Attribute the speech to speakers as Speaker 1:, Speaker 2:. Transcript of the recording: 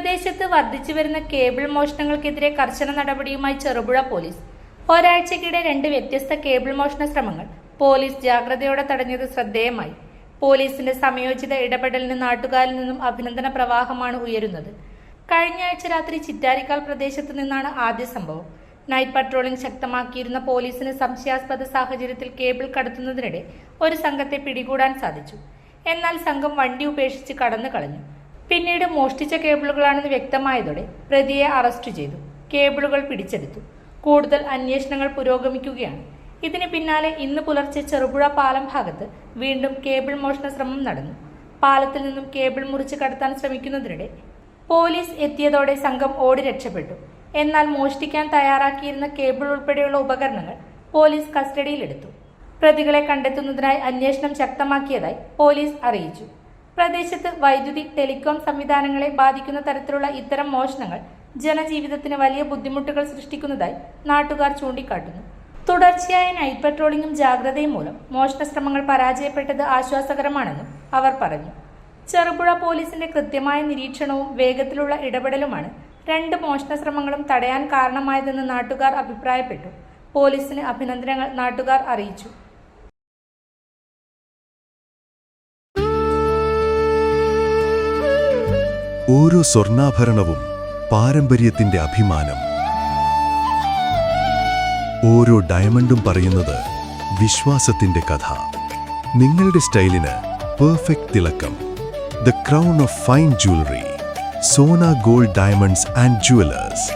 Speaker 1: പ്രദേശത്ത് വർദ്ധിച്ചുവരുന്ന കേബിൾ മോഷണങ്ങൾക്കെതിരെ കർശന നടപടിയുമായി ചെറുപുഴ പോലീസ്. ഒരാഴ്ചക്കിടെ 2 വ്യത്യസ്ത കേബിൾ മോഷണ ശ്രമങ്ങൾ പോലീസ് ജാഗ്രതയോടെ തടഞ്ഞത് ശ്രദ്ധേയമായി. പോലീസിന്റെ സമയോചിത ഇടപെടലിന് നാട്ടുകാരിൽ നിന്നും അഭിനന്ദന പ്രവാഹമാണ് ഉയരുന്നത്. കഴിഞ്ഞ ആഴ്ച രാത്രി ചിറ്റാരിക്കാൽ പ്രദേശത്ത് നിന്നാണ് ആദ്യ സംഭവം. നൈറ്റ് പട്രോളിംഗ് ശക്തമാക്കിയിരുന്ന പോലീസിന് സംശയാസ്പദ സാഹചര്യത്തിൽ കേബിൾ കടത്തുന്നതിനിടെ ഒരു സംഘത്തെ പിടികൂടാൻ സാധിച്ചു. എന്നാൽ സംഘം വണ്ടി ഉപേക്ഷിച്ച് കടന്നു കളഞ്ഞു. പിന്നീട് മോഷ്ടിച്ച കേബിളുകളാണെന്ന് വ്യക്തമായതോടെ പ്രതിയെ അറസ്റ്റ് ചെയ്തു. കേബിളുകൾ പിടിച്ചെടുത്തു. കൂടുതൽ അന്വേഷണങ്ങൾ പുരോഗമിക്കുകയാണ്. ഇതിന് പിന്നാലെ ഇന്ന് പുലർച്ചെ ചെറുപുഴ പാലം ഭാഗത്ത് വീണ്ടും കേബിൾ മോഷണ ശ്രമം നടന്നു. പാലത്തിൽ നിന്നും കേബിൾ മുറിച്ച് കടത്താൻ ശ്രമിക്കുന്നതിനിടെ പോലീസ് എത്തിയതോടെ സംഘം ഓടി രക്ഷപ്പെട്ടു. എന്നാൽ മോഷ്ടിക്കാൻ തയ്യാറാക്കിയിരുന്ന കേബിൾ ഉൾപ്പെടെയുള്ള ഉപകരണങ്ങൾ പോലീസ് കസ്റ്റഡിയിലെടുത്തു. പ്രതികളെ കണ്ടെത്തുന്നതിനായി അന്വേഷണം ശക്തമാക്കിയതായി പോലീസ് അറിയിച്ചു. പ്രദേശത്ത് വൈദ്യുതി, ടെലികോം സംവിധാനങ്ങളെ ബാധിക്കുന്ന തരത്തിലുള്ള ഇത്തരം മോഷണങ്ങൾ ജനജീവിതത്തിന് വലിയ ബുദ്ധിമുട്ടുകൾ സൃഷ്ടിക്കുന്നതായി നാട്ടുകാർ ചൂണ്ടിക്കാട്ടുന്നു. തുടർച്ചയായ നൈറ്റ് പട്രോളിംഗും ജാഗ്രതയും മൂലം മോഷണ ശ്രമങ്ങൾ പരാജയപ്പെട്ടത് ആശ്വാസകരമാണെന്നും അവർ പറഞ്ഞു. ചെറുപുഴ പോലീസിന്റെ കൃത്യമായ നിരീക്ഷണവും വേഗത്തിലുള്ള ഇടപെടലുമാണ് 2 മോഷണ ശ്രമങ്ങളും തടയാൻ കാരണമായതെന്ന് നാട്ടുകാർ അഭിപ്രായപ്പെട്ടു. പോലീസിന് അഭിനന്ദനങ്ങൾ നാട്ടുകാർ അറിയിച്ചു.
Speaker 2: ഓരോ സ്വർണ്ണാഭരണവും പാരമ്പര്യത്തിന്റെ അഭിമാനം. ഓരോ ഡയമണ്ടും പറയുന്നത് വിശ്വാസത്തിന്റെ കഥ. നിങ്ങളുടെ സ്റ്റൈലിന് പെർഫെക്റ്റ് തിളക്കം. The crown of fine jewellery. Sona gold diamonds and jewellers.